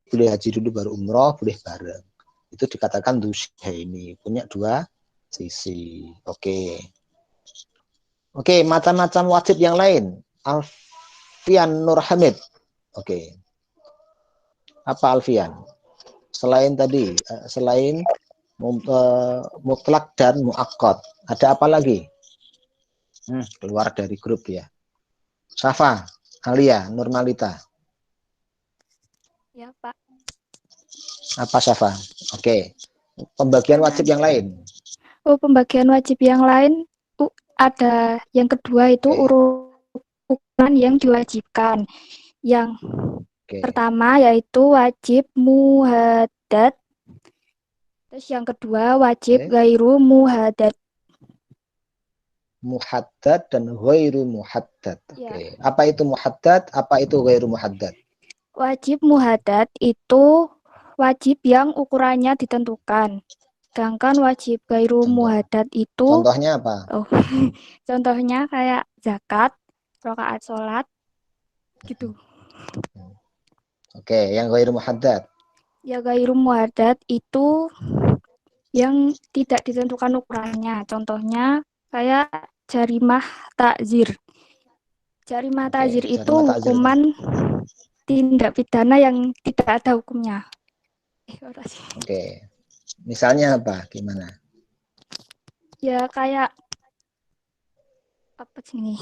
boleh haji dulu baru umroh, boleh bareng. Itu dikatakan ini punya dua sisi. Oke. Oke, macam-macam wajib yang lain. Alfian Nur Hamid. Oke. Apa Alfian? Selain tadi, selain mutlak dan muakkad, ada apa lagi? Keluar dari grup ya. Safa, Alia, Nurmalita. Ya, Pak. Apa Safa? Oke. Pembagian wajib yang lain. Oh, pembagian wajib yang lain ada yang kedua itu urutan yang diwajibkan. Yang pertama yaitu wajib muhaddad. Terus yang kedua wajib ghairu muhaddad. Muhaddad dan ghairu muhaddad. Oke. Apa itu muhaddad? Apa itu ghairu muhaddad? Wajib muhaddad itu wajib yang ukurannya ditentukan. Sedangkan wajib ghairu muhaddad itu contohnya apa? Contohnya kayak zakat, rakaat sholat gitu. Oke, yang ghairu muhaddad. Ya, ghairu muhaddad itu yang tidak ditentukan ukurannya. Contohnya kayak jarimah takzir. Jarimah takzir itu hukuman tindak pidana yang tidak ada hukumnya. Oke. Misalnya apa? Gimana? Ya kayak apa sih,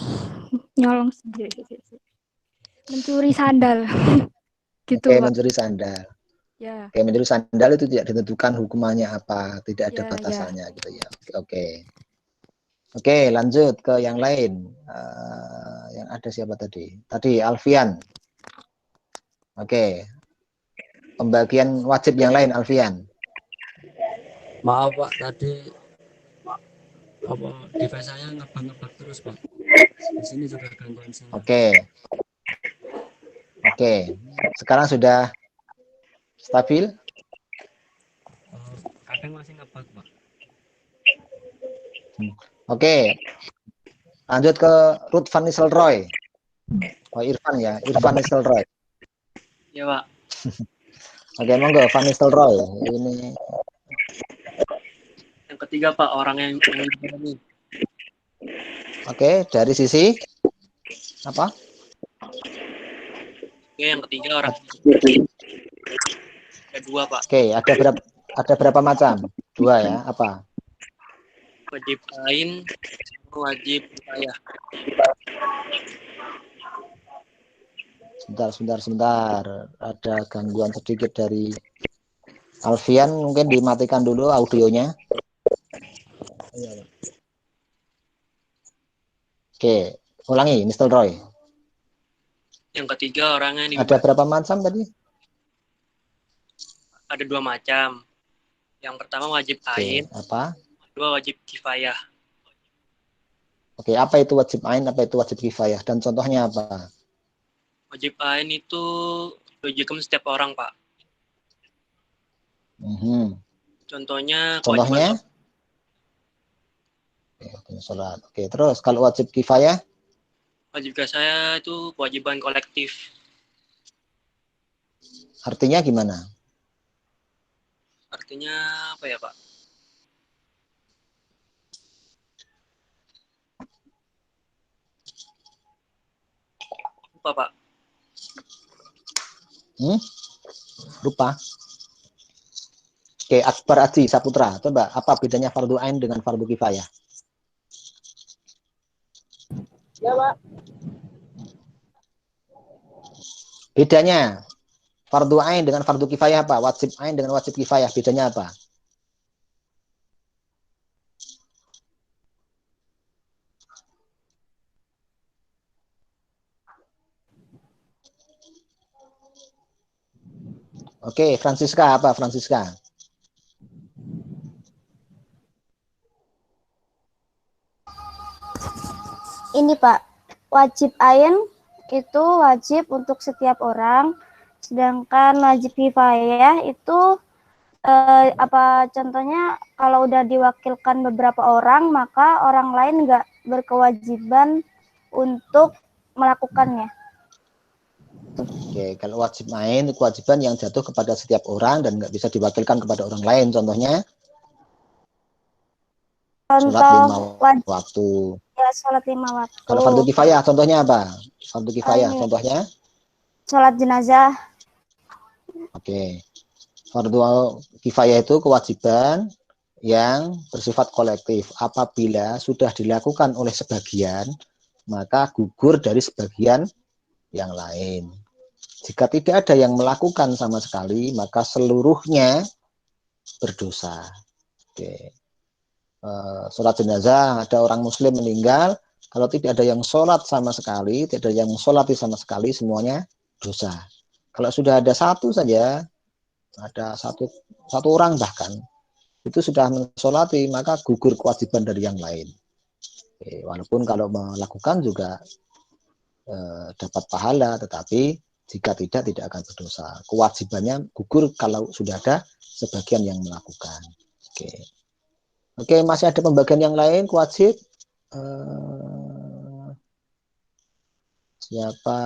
nyolong sendiri, mencuri sandal. Gitu, Oke, Pak. mencuri sandal. Ya. Oke, mencuri sandal itu tidak ditentukan hukumannya apa, tidak ada batasannya gitu ya. Oke. Oke, lanjut ke yang lain. Yang ada siapa tadi? Tadi Alfian. Oke. Pembagian wajib yang lain, Alfian. Maaf Pak, tadi apa device saya ngebak terus Pak. Di sini juga gangguan sinyal. Oke. Sekarang sudah stabil? Kadang masih ngebak Pak. Oke. Lanjut ke Ruth Van Nistelrooy. Oh, Irfan ya, Irfan Nistelrooy. Ya Pak. Oke, monggo Van Nistelrooy. Ini yang ketiga Pak, orang yang ini. Oke, dari sisi apa? Oke, yang ketiga orang. Ada dua Pak. Oke, ada berapa macam? Dua ya, apa? Wajib ain, wajib kifayah. Sebentar. Ada gangguan sedikit dari Alfian, mungkin dimatikan dulu audionya. Oke, ulangi, Mr. Roy. Yang ketiga orangnya ini. Ada berapa macam tadi? Ada dua macam. Yang pertama wajib ain. Apa? Kedua wajib kifayah. Oke, apa itu wajib ain, apa itu wajib kifayah, dan contohnya apa? Wajib ain itu diwajibkan setiap orang, Pak. Contohnya? Sholat. Oke, terus kalau wajib kifayah? Wajib kifayah itu kewajiban kolektif. Artinya gimana? Artinya apa ya, Pak? Lupa, Pak. Lupa. Oke, Akbar Aji Saputra, coba apa bedanya fardu ain dengan fardu kifayah? Ya, Pak. Bedanya fardu ain dengan fardu kifayah apa? Wajib ain dengan wajib kifayah, bedanya apa? Oke, Francisca apa Francisca? Ini Pak, wajib ain itu wajib untuk setiap orang, sedangkan wajib kifayah itu apa contohnya kalau udah diwakilkan beberapa orang maka orang lain nggak berkewajiban untuk melakukannya. Oke, kalau wajib ain kewajiban yang jatuh kepada setiap orang dan nggak bisa diwakilkan kepada orang lain. Contohnya sholat Contoh 5 wajib waktu. ya sholat 5 waktu. Kalau fardu kifayah contohnya apa? Fardu kifayah ini. contohnya? Sholat jenazah. Oke. Fardu kifayah itu kewajiban yang bersifat kolektif. Apabila sudah dilakukan oleh sebagian, maka gugur dari sebagian yang lain. Jika tidak ada yang melakukan sama sekali, maka seluruhnya berdosa. Oke. Sholat jenazah, ada orang muslim meninggal, kalau tidak ada yang sholat sama sekali, tidak ada yang sholati sama sekali, semuanya dosa. Kalau sudah ada satu saja, ada satu orang bahkan, itu sudah mensolati, maka gugur kewajiban dari yang lain. Oke, walaupun kalau melakukan juga dapat pahala, tetapi jika tidak akan berdosa. Kewajibannya gugur kalau sudah ada sebagian yang melakukan. Oke. Oke, masih ada pembagian yang lain, wajib. Siapa?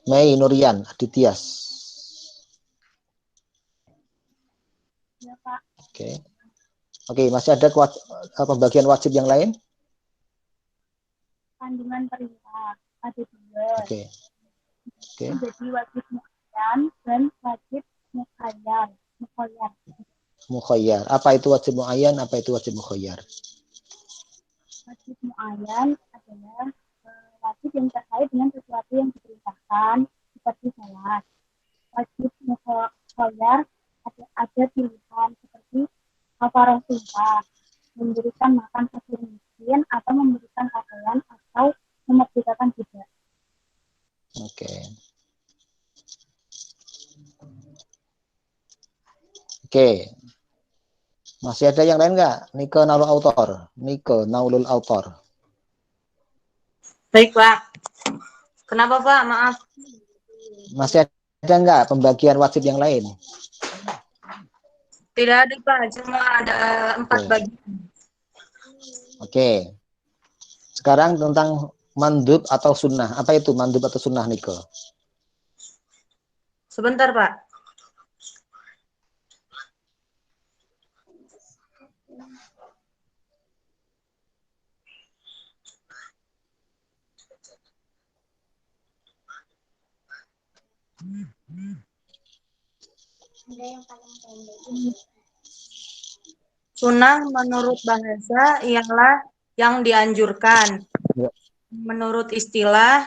Mei Nurian, Adityas. Ya, Pak. Oke. Oke, masih ada pembagian wajib yang lain? Kandungan perintah ada 2. Oke. Oke. Jadi wajib muayyan dan wajib mukhayyar. Mukhayyar. Apa itu wajib muayyan? Apa itu wajib mukhayyar? Wajib muayyan adalah wajib yang terkait dengan sesuatu yang diperintahkan seperti sholat. Wajib mukhayyar ada pilihan seperti kafarah sumpah, memberikan makan fakir miskin atau memberikan pakaian atau memerdekakan budak. Oke. Oke. Masih ada yang lain nggak? Nike Naulul Autor. Nike Naulul Autor. Baik, Pak. Kenapa, Pak? Maaf. Masih ada nggak pembagian wajib yang lain? Tidak ada, Pak. Cuma ada 4 bagian. Oke. Sekarang tentang mandub atau sunnah. Apa itu mandub atau sunnah, Nike? Sebentar, Pak. Sunnah menurut bahasa ialah yang dianjurkan. Menurut istilah,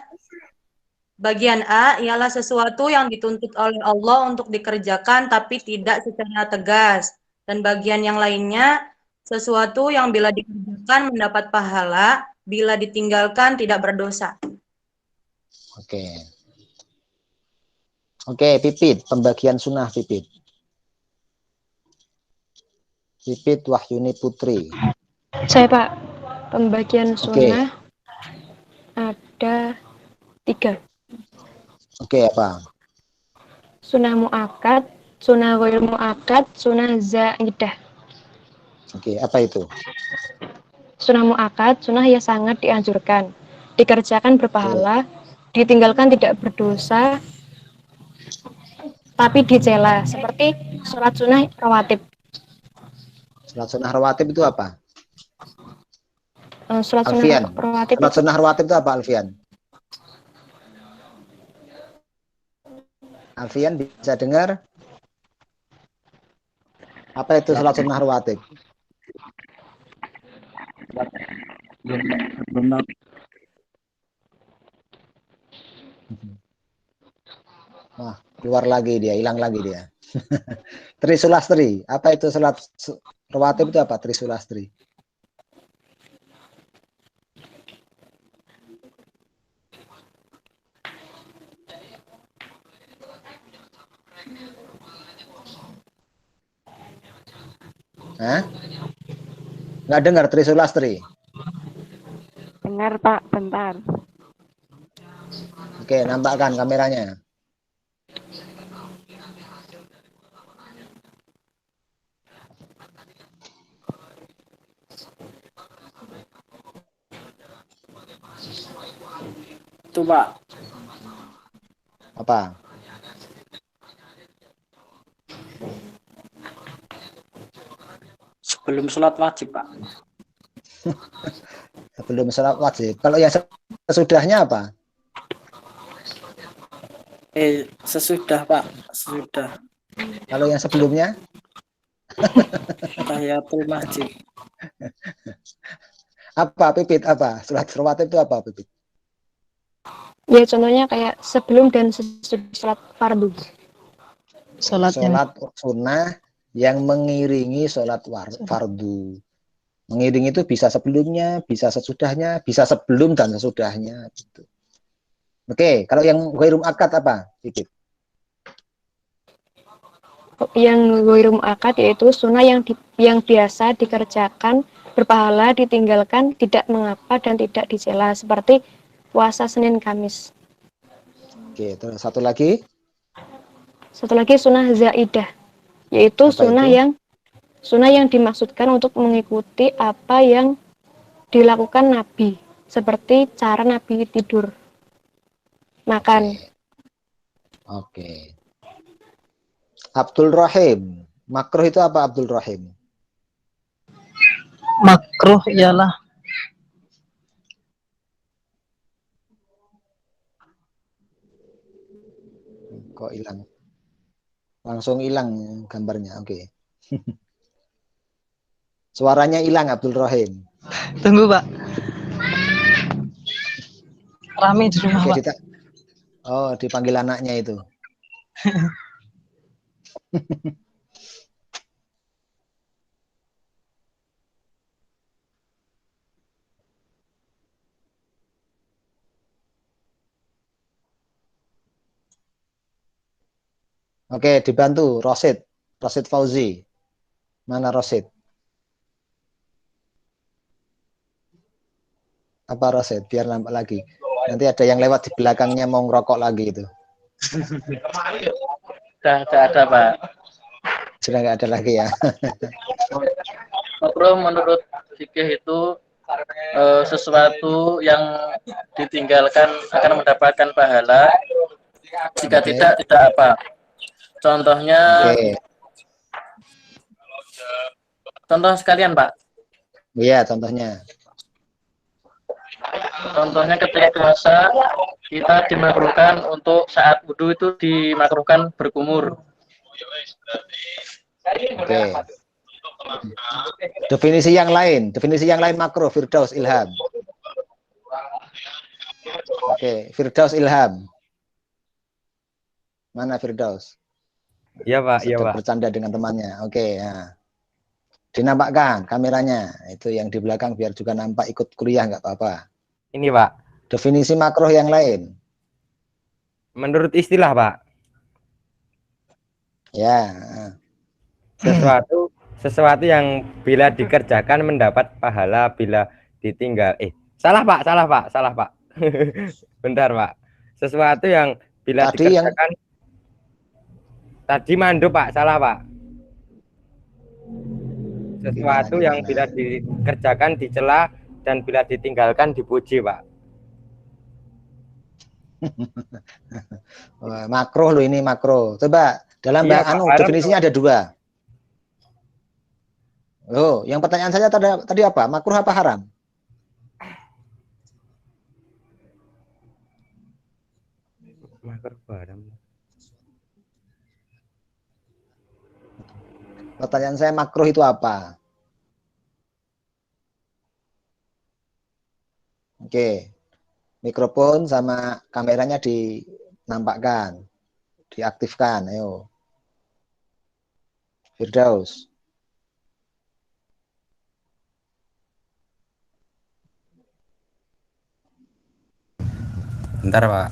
bagian A ialah sesuatu yang dituntut oleh Allah untuk dikerjakan tapi tidak secara tegas. Dan bagian yang lainnya, sesuatu yang bila dikerjakan mendapat pahala, bila ditinggalkan tidak berdosa. Oke. Oke, Pipit. Pembagian sunnah, Pipit. Pipit Wahyuni Putri. Saya, Pak. Pembagian sunnah ada 3. Oke, apa? Sunnah mu'akkad, sunnah ghair mu'akkad, sunnah zaidah. Oke, apa itu? Sunnah mu'akkad, sunnah yang sangat dianjurkan. Dikerjakan berpahala, ditinggalkan tidak berdosa, tapi dicela. Seperti sholat sunnah rawatib. Sholat sunnah rawatib itu apa? Sholat Alfian. sunnah rawatib Sholat sunnah rawatib itu apa, Alfian? Alfian bisa dengar? Apa itu sholat sunnah rawatib? Wah, keluar lagi dia, hilang lagi dia. Trisulastri. Apa itu sholat rawatib itu apa? Trisulastri. Hah? Nggak dengar Trisulastri? Dengar, Pak, bentar. Oke, nampakkan kameranya. Itu Pak. Apa? Sebelum sholat wajib Pak. Sebelum sholat wajib. Kalau yang sesudahnya apa? Sesudah Pak. Sesudah. Kalau yang sebelumnya? Tahiyatul masjid. Apa Pipit? Apa? Sholat rawatib itu apa Pipit? Ya contohnya kayak sebelum dan sesudah sholat fardu. Sholat sunnah yang mengiringi sholat fardu. Mengiringi itu bisa sebelumnya, bisa sesudahnya, bisa sebelum dan sesudahnya. Gitu. Oke, kalau yang ghairum akad apa? Pipit? Yang ghairum akad yaitu sunnah yang biasa dikerjakan, berpahala, ditinggalkan, tidak mengapa dan tidak dicela, seperti puasa Senin Kamis. Oke, terus satu lagi. Satu lagi sunnah zaidah, yaitu sunnah yang dimaksudkan untuk mengikuti apa yang dilakukan Nabi, seperti cara Nabi tidur, makan. Oke. Abdul Rahim, makruh itu apa Abdul Rahim? Makruh ialah kok hilang? Langsung hilang gambarnya. Oke. Suaranya hilang Abdul Rahim. Tunggu Pak. Rame di rumah Pak. Oh, dipanggil anaknya itu. Oke, dibantu Rosid Fauzi. Mana Rosid? Apa Rosid? Biar nampak lagi. Nanti ada yang lewat di belakangnya mau ngerokok lagi itu. Sudah ada Pak. Sudah nggak ada lagi ya. Makruh menurut fikih itu sesuatu yang ditinggalkan akan mendapatkan pahala. Jika tidak apa. Contohnya, contoh sekalian Pak. Iya, contohnya. Contohnya ketika puasa kita dimakruhkan untuk saat wudhu itu dimakruhkan berkumur. Oke. Definisi yang lain makruh Firdaus Ilham. Oke, Firdaus Ilham. Mana Firdaus? Iya Pak, iya Pak. Bercanda dengan temannya. Oke, ya. Dinampakkan kameranya. Itu yang di belakang biar juga nampak ikut kuliah nggak apa-apa. Ini Pak. Definisi makruh yang lain. Menurut istilah Pak. Ya. Sesuatu yang bila dikerjakan mendapat pahala, bila ditinggal. Salah Pak. Bentar Pak. Sesuatu yang bila dikerjakan. Tadi mandu Pak, salah Pak. Sesuatu yang bila dikerjakan dicela dan bila ditinggalkan dipuji Pak. Makruh loh ini makruh. Coba dalam definisinya ada dua. Oh, yang pertanyaan saya tadi apa? Makruh apa haram? Makruh haram. Pertanyaan saya makruh itu apa? Oke. Mikrofon sama kameranya dinampakkan. Diaktifkan, ayo. Firdaus. Bentar Pak.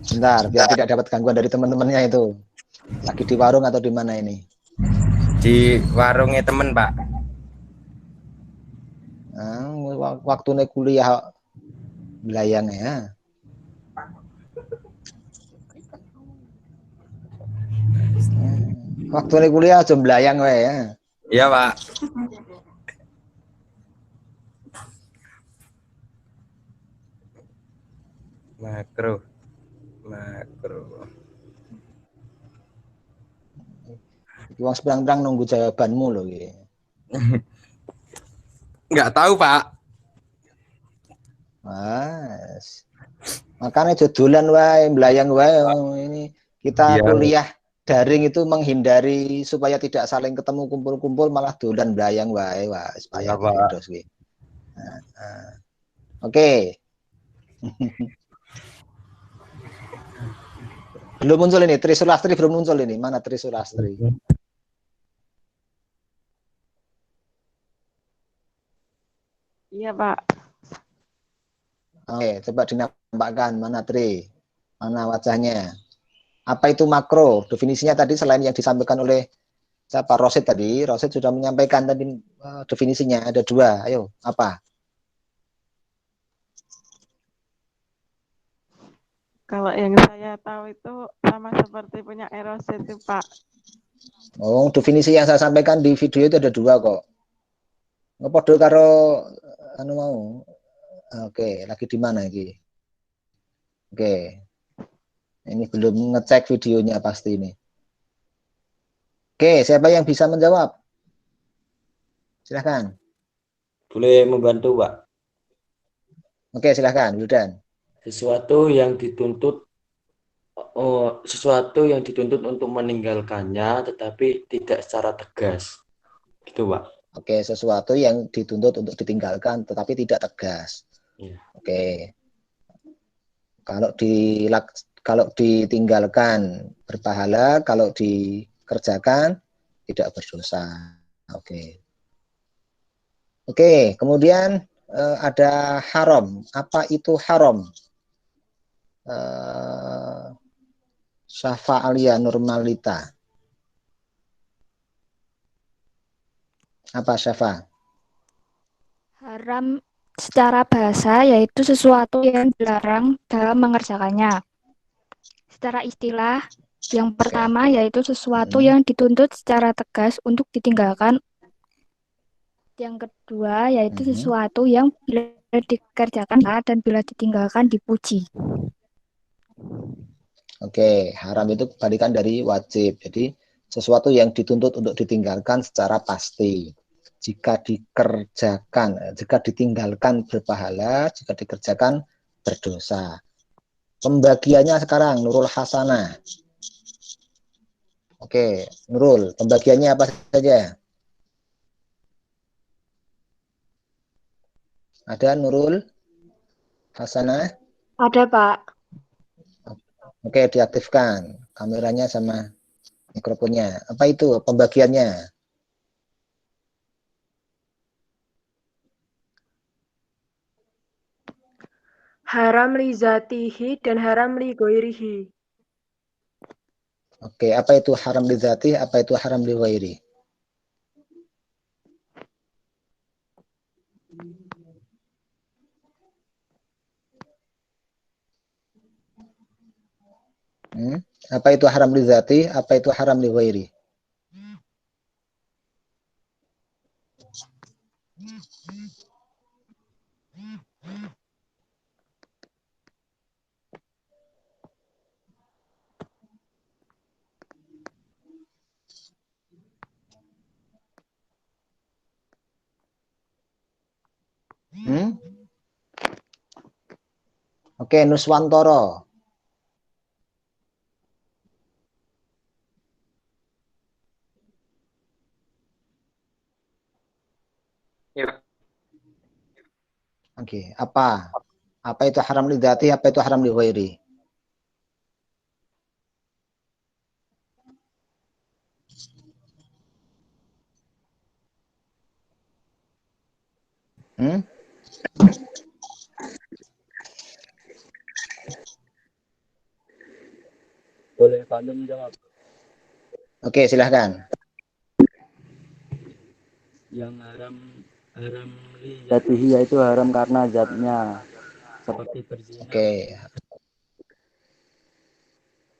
Bentar, biar tidak dapat gangguan dari teman-temannya itu. Lagi di warung atau di mana ini? Di warungnya temen Pak. Waktu naik kuliah belayang ya. Waktu naik kuliah aja belayang we ya. Iya Pak. Makro. Makro. Wong seberang-berang nunggu jawabanmu loh. Nggak tahu, Pak. Mas. Makanya jodolan wae, belayang wae ini kita kuliah daring itu menghindari supaya tidak saling ketemu kumpul-kumpul malah dolan belayang wae, wah supaya dos iki. Oke. Belum muncul ini, Trisulastri belum muncul ini. Mana Trisulastri? Iya, Pak. Oke, coba dinampakkan mana Tri? Mana wajahnya? Apa itu makro? Definisinya tadi selain yang disampaikan oleh siapa? Rosid tadi. Rosid sudah menyampaikan tadi definisinya ada 2. Ayo, apa? Kalau yang saya tahu itu sama seperti punya Eros itu, Pak. Oh, definisi yang saya sampaikan di video itu ada 2 kok. Ngepodo karo anu mau. Oke, lagi di mana iki? Oke. Ini belum ngecek videonya pasti ini. Oke, siapa yang bisa menjawab? Silahkan. Boleh membantu, Pak. Oke, silahkan, Wildan. Sesuatu yang dituntut untuk meninggalkannya tetapi tidak secara tegas. Gitu, Pak. Oke, sesuatu yang dituntut untuk ditinggalkan tetapi tidak tegas. Ya. Oke. Kalau ditinggalkan berpahala, kalau dikerjakan tidak berdosa. Oke. Oke, kemudian ada haram. Apa itu haram? Syafa Alia Normalita. Apa Syafa? Haram secara bahasa yaitu sesuatu yang dilarang dalam mengerjakannya. Secara istilah, yang pertama yaitu sesuatu yang dituntut secara tegas untuk ditinggalkan. Yang kedua yaitu sesuatu yang bila dikerjakan dan bila ditinggalkan dipuji. Oke, haram itu kebalikan dari wajib. Jadi sesuatu yang dituntut untuk ditinggalkan secara pasti. Jika dikerjakan, jika ditinggalkan berpahala, jika dikerjakan berdosa. Pembagiannya sekarang Nurul Hasanah. Oke, Nurul, pembagiannya apa saja? Ada Nurul Hasanah? Ada, Pak. Oke, diaktifkan kameranya sama mikrofonnya. Apa itu pembagiannya? Haram li zatihi dan haram li goirihi. Oke, apa itu haram li zati, apa itu haram li ghairi? Apa itu haram li zati, apa itu haram li ghairi? Oke, Nuswantoro. Ya. Oke, apa? Apa itu haram li dzati, apa itu haram li ghairi? Boleh Pak menjawab. Oke, silahkan. Yang haram li zatihi yaitu haram karena zatnya seperti berzina.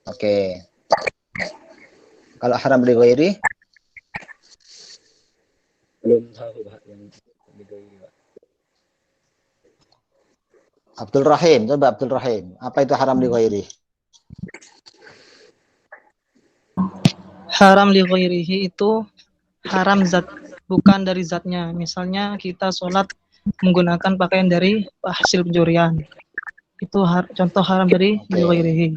Oke. Kalau haram li ghairi? Belum tahu Pak yang li ghairi, Pak. Abdul Rahim, coba Abdul Rahim. Apa itu haram li ghairi? Haram li ghairihi itu haram zat, bukan dari zatnya. Misalnya kita sholat menggunakan pakaian dari hasil pencurian. Itu contoh haram dari li ghairihi.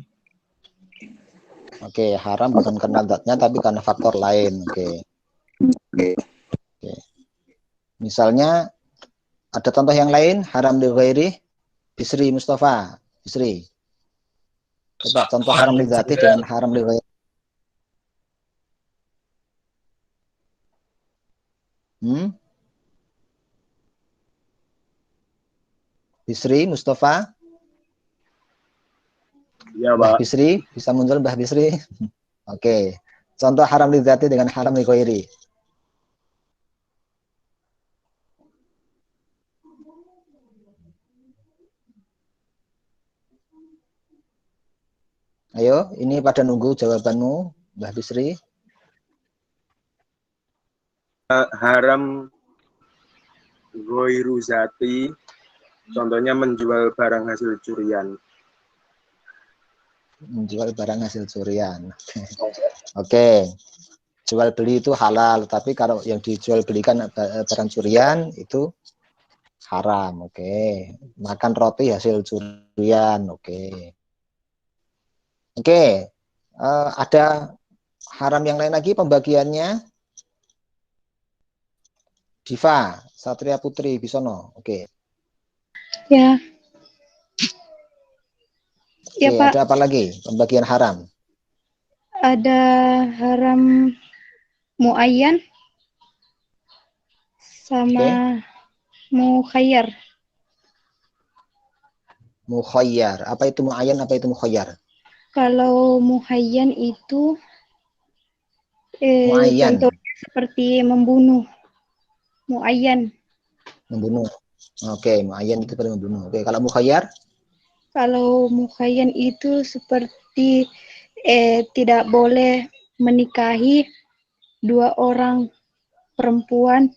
Oke, haram bukan karena zatnya tapi karena faktor lain. Oke. Misalnya ada contoh yang lain haram li ghairi? Bisri Mustafa, Bisri. Coba contoh haram li dzati dengan haram li ghairi. Bisri Mustafa. Ya, Mbah Pak. Bisri, bisa muncul Mbah Bisri? Oke. Contoh haram li dzati dengan haram li ghairi. Ayo, ini pada nunggu jawabanmu, Mbah Bisri. Haram ghairu zati, contohnya menjual barang hasil curian. Menjual barang hasil curian. Oke. Jual beli itu halal, tapi kalau yang dijual belikan barang curian itu haram. Oke. Makan roti hasil curian. Oke. Oke. Ada haram yang lain lagi pembagiannya. Diva, Satria Putri Bisono. Oke. Ya. Ya, Oke, Pak. ada apa lagi? Pembagian haram. Ada haram muayyan sama mukhayyar. Mukhayyar. Apa itu muayyan, apa itu mukhayyar? Kalau muhayyan itu Muayyan. contohnya seperti membunuh. Muayyan. Membunuh. Oke, muayyan itu pada membunuh. Oke, kalau mukhayyar? Kalau mukayyan itu seperti tidak boleh menikahi dua orang perempuan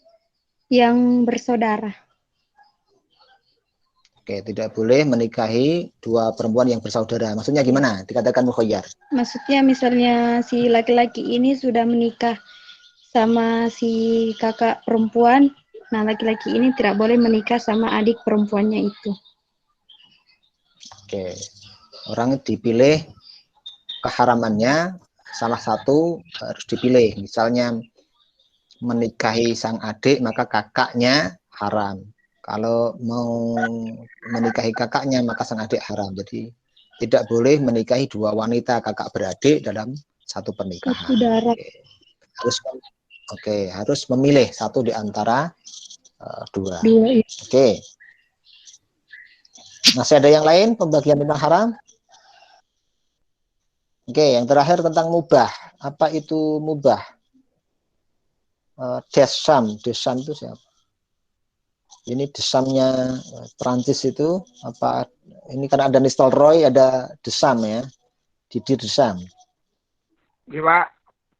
yang bersaudara. Oke, tidak boleh menikahi dua perempuan yang bersaudara. Maksudnya gimana? Dikatakan mukhayyar. Maksudnya misalnya si laki-laki ini sudah menikah sama si kakak perempuan, nah laki-laki ini tidak boleh menikah sama adik perempuannya itu. Oke, orang dipilih keharamannya, salah satu harus dipilih. Misalnya menikahi sang adik, maka kakaknya haram. Kalau mau menikahi kakaknya, maka sang adik haram. Jadi tidak boleh menikahi dua wanita kakak beradik dalam satu pernikahan. Harus memilih satu di antara dua. Oke. Masih ada yang lain pembagian tentang haram? Oke, yang terakhir tentang mubah. Apa itu mubah? Desam itu siapa? Ini desamnya Prancis itu apa? Ini kan ada Nistelrooy, ada Desam ya. Didier Desam. Oke, Pak.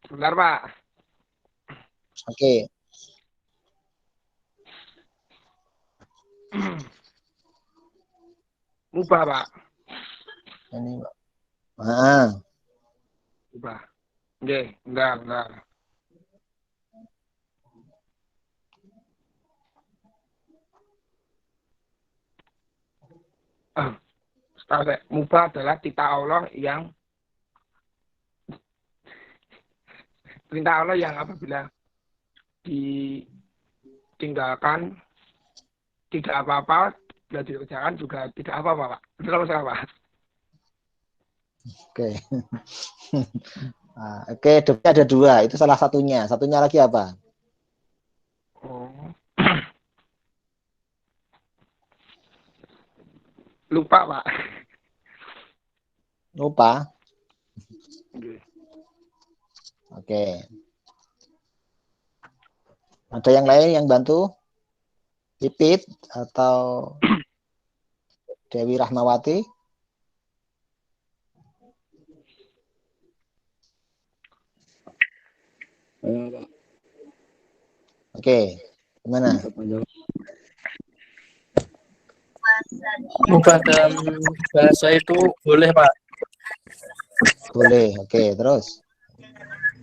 Sebentar, Pak. Oke. Mubah, Pak. Ini, Pak. Mubah. Oke, bentar. Mubah adalah perintah Allah yang apabila ditinggalkan tidak apa-apa, bila dikerjakan juga tidak apa-apa, Pak. Betul apa salah, Pak? Oke. Oke, dopnya ada dua, itu salah satunya. Satunya lagi apa? Lupa, Pak. Lupa. Oke. Ada yang lain yang bantu? Pipit atau Dewi Rahmawati? Oke, gimana? Mubah dalam bahasa itu boleh, Pak. Boleh. Oke, terus.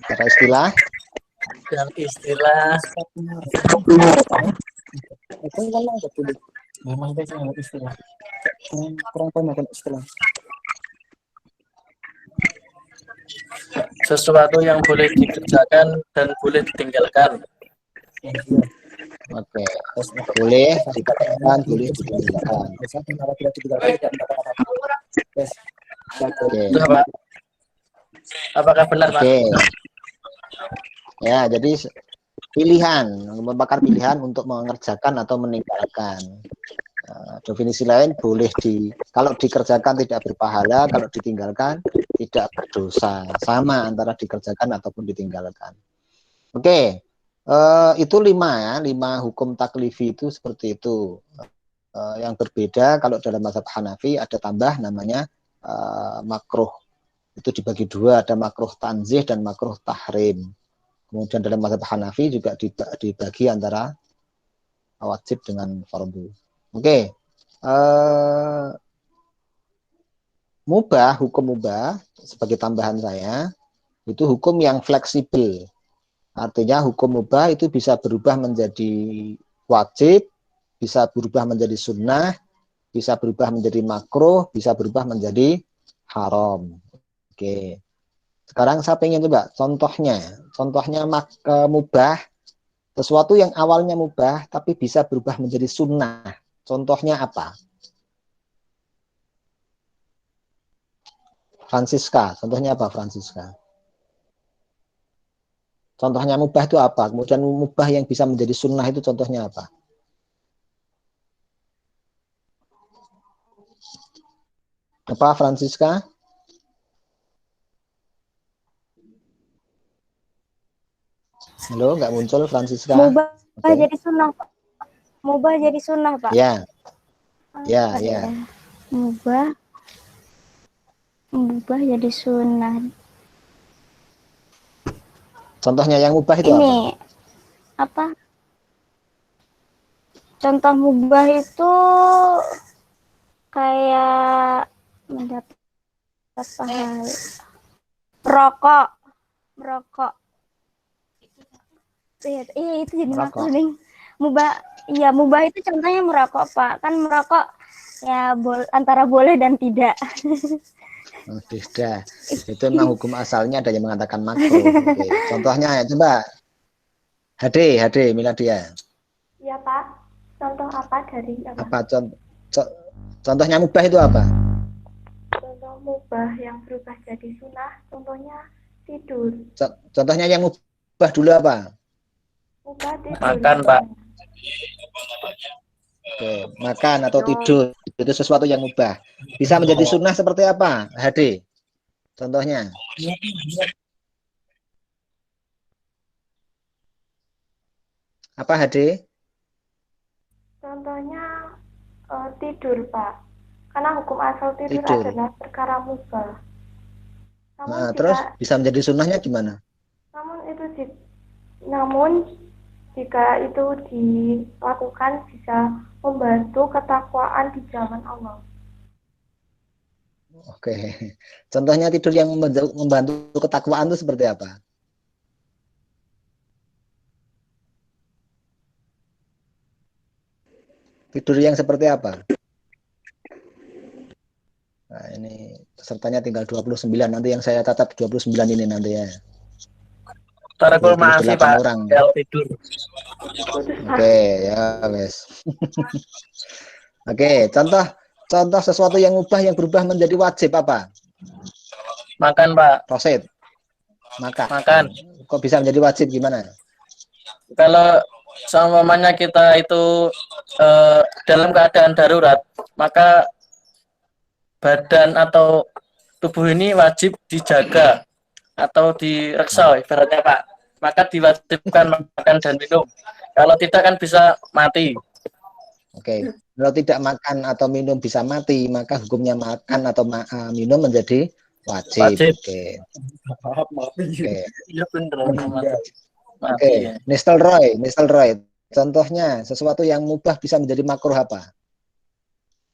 Secara istilah? Yang istilah sesuatu yang boleh dikerjakan dan boleh ditinggalkan. Oke, boleh dikatakan, boleh ditinggalkan. Oke. Sudah, Pak. Apakah benar, Pak? Oke. Ya, jadi pilihan, merupakan pilihan untuk mengerjakan atau meninggalkan. Definisi lain boleh kalau dikerjakan tidak berpahala, kalau ditinggalkan tidak berdosa. Sama antara dikerjakan ataupun ditinggalkan. Oke. Itu 5 ya, 5 hukum taklifi itu seperti itu. Yang berbeda kalau dalam mazhab Hanafi ada tambah namanya makruh. Itu dibagi 2, ada makruh tanzih dan makruh tahrim. Kemudian dalam mazhab Hanafi juga dibagi antara wajib dengan fardu. Oke. Mubah, hukum mubah sebagai tambahan saya itu hukum yang fleksibel. Artinya hukum mubah itu bisa berubah menjadi wajib, bisa berubah menjadi sunnah, bisa berubah menjadi makruh, bisa berubah menjadi haram. Oke. Sekarang saya pengen coba contohnya. Contohnya mubah, sesuatu yang awalnya mubah tapi bisa berubah menjadi sunnah. Contohnya apa? Francisca, contohnya apa Francisca? Contohnya mubah itu apa? Kemudian mubah yang bisa menjadi sunnah itu contohnya apa? Apa Francisca? Halo, nggak muncul Francisca? Mubah Oke. jadi sunnah, Pak. Mubah jadi sunnah, Pak. Ya. Ya, ya. Mubah jadi sunnah. Contohnya yang mubah itu Ini apa? Contoh mubah itu kayak mendapat pahala. Merokok. Iya itu jadi makruh nih. Mubah itu contohnya merokok, Pak. Kan merokok ya antara boleh dan tidak. Oh, tidak. Itu memang hukum asalnya ada yang mengatakan makruh. Oke. Contohnya ya coba. HD Miladia. Ya Pak. Contoh apa dari apa? Apa contohnya mubah itu apa? Contoh mubah yang berubah jadi sunnah, contohnya tidur. Contohnya yang mubah dulu apa? Mubah tidur. Makan, Pak. Oke, makan atau tidur itu sesuatu yang mubah. Bisa menjadi sunnah seperti apa? HD. Contohnya. Apa HD? Contohnya tidur, Pak. Karena hukum asal tidur adalah perkara mubah. Nah, terus bisa menjadi sunnahnya gimana? Namun jika itu dilakukan bisa membantu ketakwaan di jalan Allah. Oke. Contohnya tidur yang membantu ketakwaan itu seperti apa? Tidur yang seperti apa? Nah, ini pesertanya tinggal 29. Nanti yang saya catat 29 ini nanti ya. Tarakul maafi, Pak. Orang. Tidur. Oke, ya wes. Oke, contoh sesuatu yang ubah yang berubah menjadi wajib apa? Makan, Pak. Prosid. Makan. Kok bisa menjadi wajib gimana? Kalau seumpamanya kita itu dalam keadaan darurat, maka badan atau tubuh ini wajib dijaga atau direksa ibaratnya, Pak. Maka diwajibkan makan dan minum. Kalau tidak kan bisa mati. Oke. Kalau tidak makan atau minum bisa mati, maka hukumnya makan atau minum menjadi wajib. Oke. Oke. Nistel Roy. Contohnya sesuatu yang mubah bisa menjadi makruh apa?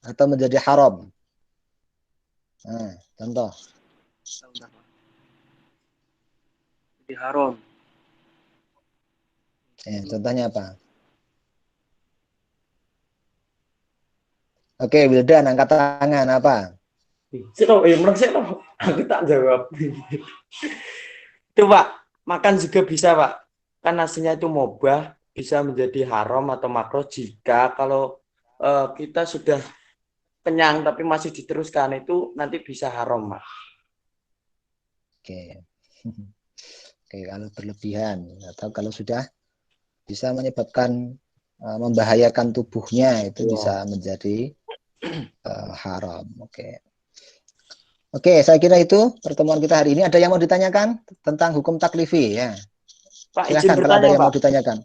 atau menjadi haram. Nah, contoh. Jadi haram. Contohnya apa? Oke, Wildan, angkat tangan apa? Aku tak jawab. Itu Pak, makan juga bisa Pak. Kan nasinya itu mubah, bisa menjadi haram atau makruh jika kalau kita sudah kenyang tapi masih diteruskan itu nanti bisa haram Pak. Oke. Oke, kalau berlebihan atau kalau sudah bisa menyebabkan membahayakan tubuhnya itu bisa menjadi haram. Oke. Oke, saya kira itu pertemuan kita hari ini. Ada yang mau ditanyakan tentang hukum taklifi ya? Pak, silahkan izin kalau ada bertanya, yang Pak. mau ditanyakan.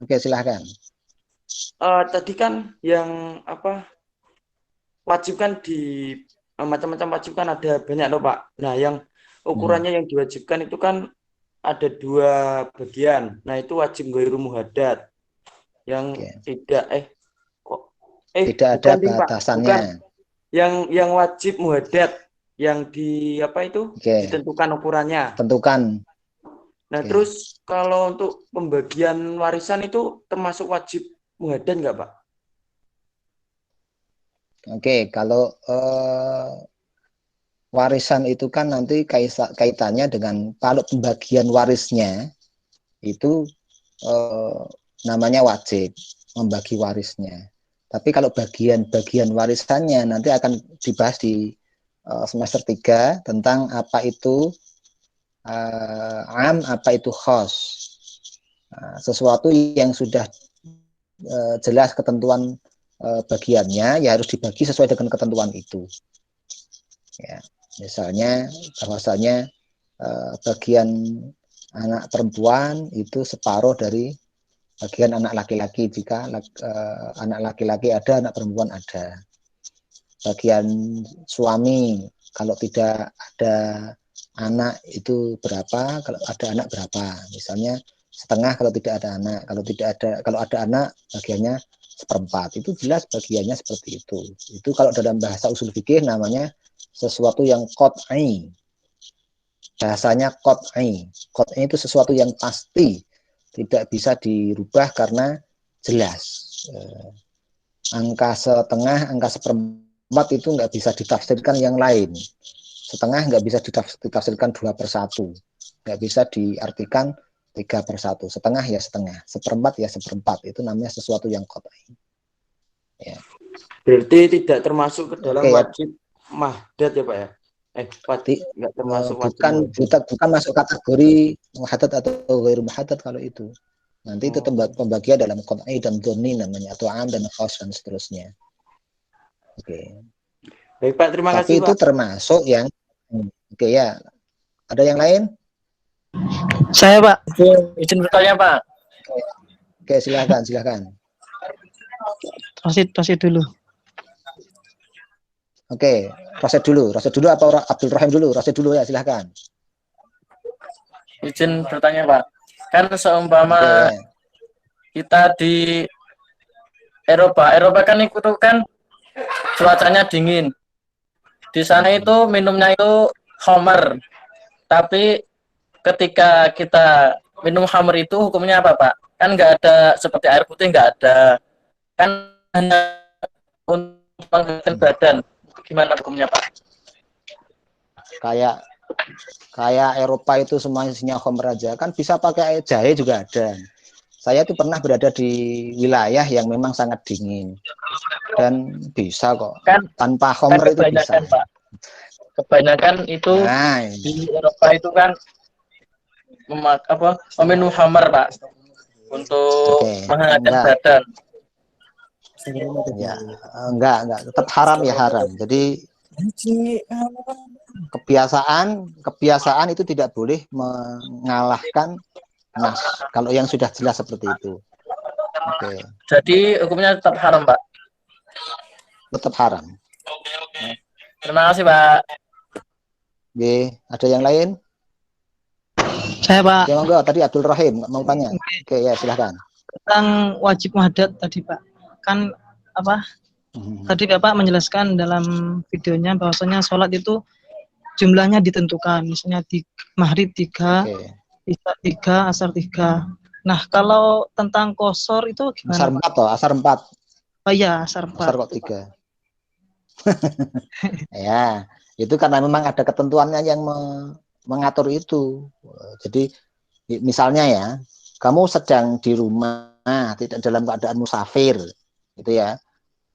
Oke, silahkan. Tadi kan yang apa wajib kan di macam-macam wajib kan ada banyak loh Pak. Nah yang ukurannya yang diwajibkan itu kan ada 2 bagian. Nah itu wajib ghairu muhaddad. Yang tidak tidak ada bukan, Pak. batasannya. Bukan. Yang wajib muhaddad yang di apa itu ditentukan ukurannya. Tentukan. Nah terus kalau untuk pembagian warisan itu termasuk wajib muhaddad nggak Pak? Oke, kalau warisan itu kan nanti kaitannya dengan kalau pembagian warisnya itu namanya wajib membagi warisnya. Tapi kalau bagian-bagian warisannya nanti akan dibahas di semester 3 tentang apa itu am, apa itu khos. Sesuatu yang sudah jelas ketentuan bagiannya ya harus dibagi sesuai dengan ketentuan itu. Ya, misalnya bahwasanya bagian anak perempuan itu separuh dari bagian anak laki-laki jika anak laki-laki ada, anak perempuan ada. Bagian suami kalau tidak ada anak itu berapa, kalau ada anak berapa. Misalnya setengah kalau tidak ada anak, kalau ada anak bagiannya seperempat. Itu jelas bagiannya seperti itu. Itu kalau dalam bahasa usul fikih namanya sesuatu yang qat'i. Bahasanya qat'i. Qat'i itu sesuatu yang pasti, tidak bisa dirubah karena jelas. Angka setengah, angka seperempat itu nggak bisa ditafsirkan yang lain. Setengah nggak bisa ditafsirkan 2/1. Nggak bisa diartikan 3/1. Setengah ya setengah, seperempat ya seperempat. Itu namanya sesuatu yang qat'i. Ya. Berarti tidak termasuk ke dalam wajib muhaddad ya Pak ya? Nggak termasuk bukan masuk kategori muhaddad atau ghairu muhaddad kalau itu. Nanti itu pembagian dalam qat'i dan dhonni namanya, atau am dan khas dan seterusnya. Oke. Baik Pak, terima kasih Pak. Tapi itu termasuk yang oke ya. Ada yang lain? Saya Pak. Izin bertanya Pak. Oke, silakan. Rosid dulu. Oke, Rosid dulu apa Abdul Rahim dulu? Rosid dulu ya, silakan. Izin bertanya Pak. Kan seumpama kita di Eropa kan itu kan cuacanya dingin. Di sana itu minumnya itu khamar. Tapi ketika kita minum khamar itu hukumnya apa Pak? Kan nggak ada seperti air putih, nggak ada. Kan hanya untuk menghangatkan badan. Gimana hukumnya Pak? Kayak Eropa itu semuanya isinya khamr aja, kan bisa pakai jahe juga ada. Saya tuh pernah berada di wilayah yang memang sangat dingin dan bisa kok kan, tanpa khamr itu bisa. Pak. Kebanyakan itu di Eropa itu kan meminum khamr Pak untuk menghangatkan badan. Ya, enggak, tetap haram ya haram. Jadi kebiasaan itu tidak boleh mengalahkan nas. Kalau yang sudah jelas seperti itu. Oke. Jadi hukumnya tetap haram, Pak. Tetap haram. Terima kasih, Pak. Oke, ada yang lain? Saya Pak. Ya monggo, tadi Abdul Rahim mau tanya. Oke, ya silahkan. Tentang wajib muhaddad tadi Pak. Kan apa Tadi Bapak menjelaskan dalam videonya bahwasanya sholat itu jumlahnya ditentukan, misalnya di maghrib 3, isya 3, asar 3. Nah, kalau tentang qasar itu gimana? Asar 4 toh, asar 4. Oh iya, asar 4. Asar kok 3. Ya, itu karena memang ada ketentuannya yang mengatur itu. Jadi misalnya ya, kamu sedang di rumah, tidak dalam keadaan musafir, gitu ya.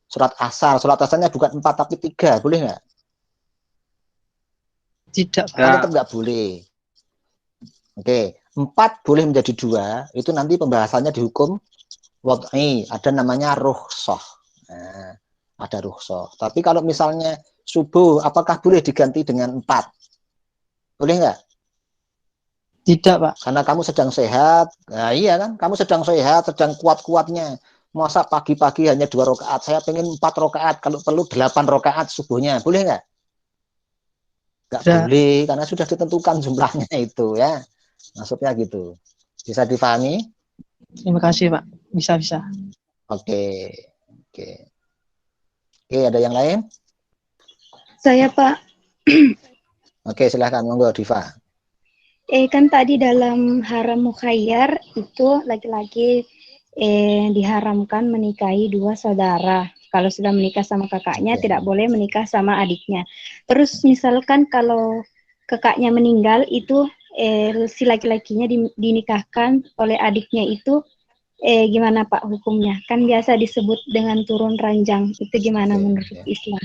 Sholat asarnya bukan 4 tapi 3, boleh nggak? Tidak. Tetap nggak boleh. Oke, 4 boleh menjadi 2, itu nanti pembahasannya di hukum wad'i, ada namanya rukhsah. Nah, ada rukhsah. Tapi kalau misalnya subuh, apakah boleh diganti dengan 4? Boleh nggak? Tidak, Pak. Karena kamu sedang sehat. Nah, iya kan? Kamu sedang sehat, sedang kuat-kuatnya. Masa pagi-pagi hanya 2 rakaat, saya pengen 4 rakaat, kalau perlu 8 rakaat subuhnya. Boleh nggak? Nggak boleh, karena sudah ditentukan jumlahnya itu ya. Maksudnya gitu. Bisa dipahami? Terima kasih, Pak. Bisa. Oke, ada yang lain? Saya, Pak. Oke, silahkan, monggo Diva. Kan tadi dalam haram mukhayyar itu laki-laki diharamkan menikahi 2 saudara. Kalau sudah menikah sama kakaknya, tidak boleh menikah sama adiknya. Terus misalkan kalau kakaknya meninggal, itu si laki-lakinya dinikahkan oleh adiknya itu, gimana Pak hukumnya? Kan biasa disebut dengan turun ranjang. Itu gimana menurut Islam?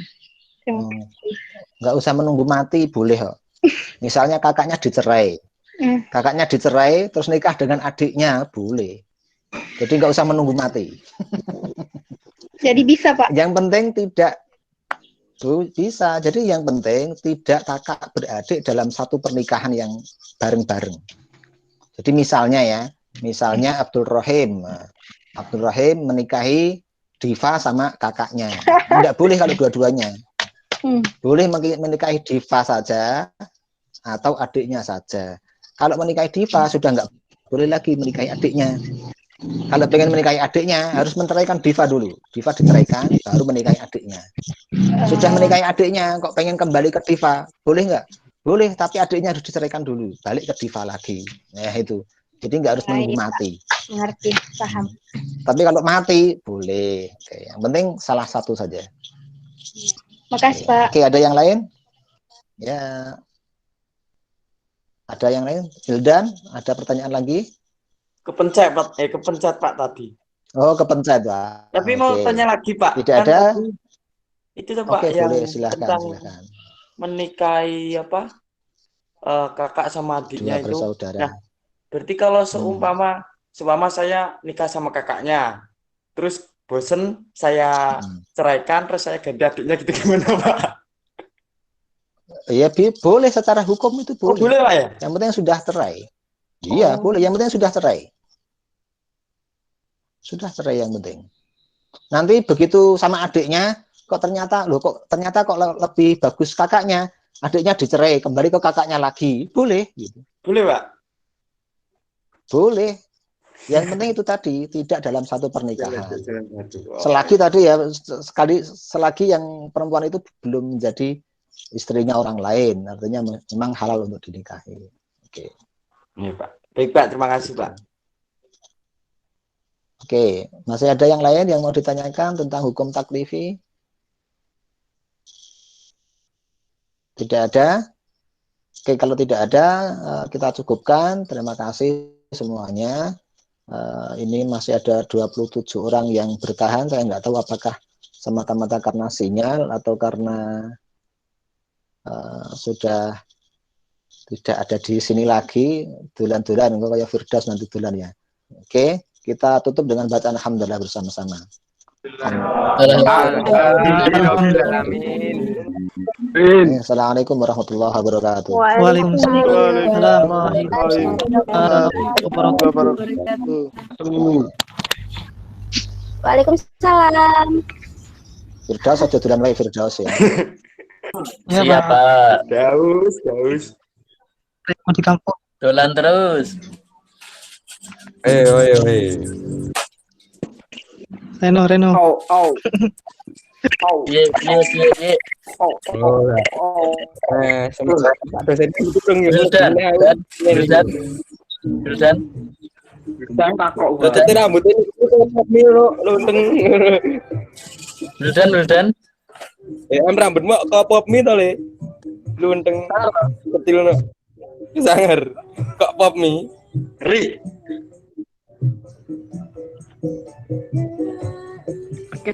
Terima kasih. Nggak usah menunggu mati, boleh kok. Misalnya kakaknya dicerai. Kakaknya dicerai, terus nikah dengan adiknya, boleh. Jadi nggak usah menunggu mati. Jadi bisa, Pak? Yang penting tidak bisa. Jadi yang penting tidak kakak beradik dalam satu pernikahan yang bareng-bareng. Jadi misalnya Abdul Rahim menikahi Diva sama kakaknya. Tidak boleh kalau dua-duanya. Boleh menikahi Diva saja atau adiknya saja. Kalau menikahi Diva sudah nggak boleh lagi menikahi adiknya. Kalau pengen menikahi adiknya harus menceraikan Diva dulu. Diva diceraikan baru menikahi adiknya. Sudah menikahi adiknya kok pengen kembali ke Diva, boleh nggak? Boleh, tapi adiknya harus diceraikan dulu, balik ke Diva lagi. Nah itu. Jadi nggak harus menunggu mati. Mengerti, paham. Tapi kalau mati boleh. Oke, yang penting salah satu saja. Makasih, Pak. Oke, ada yang lain? Ya. Ada yang lain? Hildan, ada pertanyaan lagi? Kepencet Pak tadi. Oh, kepencet Pak. Tapi mau tanya lagi Pak. Tidak ada? Tadi, itu tuh Pak Oke, yang boleh, silakan. Menikahi kakak sama adiknya Dua bersaudara. Nah, berarti kalau seumpama saya nikah sama kakaknya, terus bosen saya ceraikan, terus saya ganti adiknya gitu, gimana Pak? Iya, boleh secara hukum itu boleh. Boleh Pak ya? Yang penting sudah cerai. Iya, boleh. Yang penting sudah cerai. Sudah cerai yang penting. Nanti begitu sama adiknya, kok ternyata lebih bagus kakaknya, adiknya dicerai, kembali ke kakaknya lagi. Boleh gitu. Boleh, Pak? Boleh. Yang penting itu tadi tidak dalam satu pernikahan. Selagi yang perempuan itu belum menjadi istrinya orang lain, artinya memang halal untuk dinikahi. Oke. Iya, Pak. Baik, Pak. Terima kasih, Pak. Oke, masih ada yang lain yang mau ditanyakan tentang hukum taklifi? Tidak ada? Oke, kalau tidak ada, kita cukupkan. Terima kasih semuanya. Ini masih ada 27 orang yang bertahan. Saya nggak tahu apakah semata-mata karena sinyal atau karena sudah tidak ada di sini lagi. Dulan-dulan, kayak Firdaus nanti dulan ya. Oke, kita tutup dengan bacaan alhamdulillah bersama-sama. Assalamualaikum warahmatullahi wabarakatuh. Waalaikumsalam warahmatullahi wabarakatuh. Waalaikumsalam. Firdaus aja dulan wae Firdaus ya. Siap, Pak. Daus. Mau di kampung. Dolan terus. Reno. Reno. Au. Piye. Pak dosen itu dong ya. Wildan. Saya takok. Dadi rambutnya itu miro lonteng. Wildan. Rambutmu kok pop mie to, Le? Lonteng kecil no. Sangar. Kok pop mie? Ri. Oke,